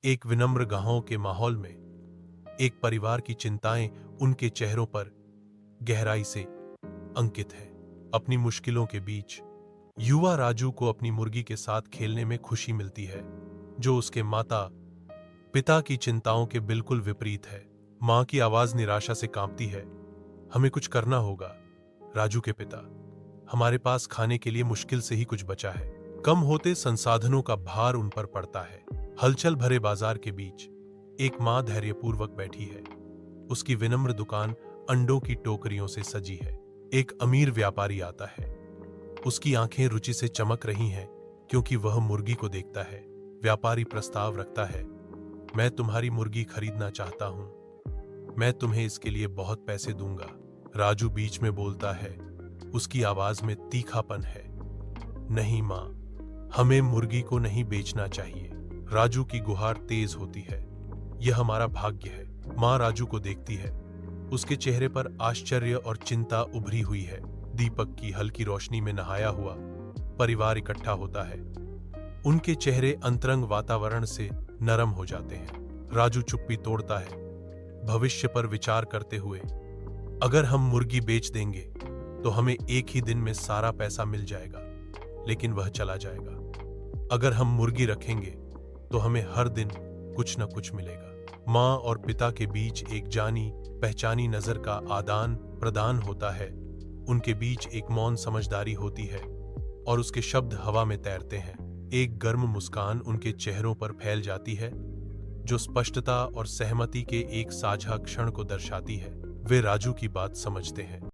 एक विनम्र गांव के माहौल में एक परिवार की चिंताएं उनके चेहरों पर गहराई से अंकित है। अपनी मुश्किलों के बीच युवा राजू को अपनी मुर्गी के साथ खेलने में खुशी मिलती है, जो उसके माता पिता की चिंताओं के बिल्कुल विपरीत है। मां की आवाज निराशा से कांपती है। हमें कुछ करना होगा राजू के पिता, हमारे पास खाने के लिए मुश्किल से ही कुछ बचा है। कम होते संसाधनों का भार उन पर पड़ता है। हलचल भरे बाजार के बीच एक मां धैर्यपूर्वक बैठी है। उसकी विनम्र दुकान अंडों की टोकरियों से सजी है। एक अमीर व्यापारी आता है। उसकी आंखें रुचि से चमक रही हैं क्योंकि वह मुर्गी को देखता है। व्यापारी प्रस्ताव रखता है, मैं तुम्हारी मुर्गी खरीदना चाहता हूं। मैं तुम्हें इसके लिए बहुत पैसे दूंगा। राजू बीच में बोलता है, उसकी आवाज में तीखापन है, नहीं मां, हमें मुर्गी को नहीं बेचना चाहिए। राजू की गुहार तेज होती है, यह हमारा भाग्य है। मां राजू को देखती है। उसके चेहरे पर आश्चर्य और चिंता उभरी हुई है। दीपक की हल्की रोशनी में नहाया हुआ परिवार इकट्ठा होता है। उनके चेहरे अंतरंग वातावरण से नरम हो जाते हैं। राजू चुप्पी तोड़ता है, भविष्य पर विचार करते हुए, अगर हम मुर्गी बेच देंगे तो हमें एक ही दिन में सारा पैसा मिल जाएगा, लेकिन वह चला जाएगा। अगर हम मुर्गी रखेंगे तो हमें हर दिन कुछ न कुछ मिलेगा। मां और पिता के बीच एक जानी पहचानी नजर का आदान प्रदान होता है। उनके बीच एक मौन समझदारी होती है और उसके शब्द हवा में तैरते हैं। एक गर्म मुस्कान उनके चेहरों पर फैल जाती है, जो स्पष्टता और सहमति के एक साझा क्षण को दर्शाती है। वे राजू की बात समझते हैं।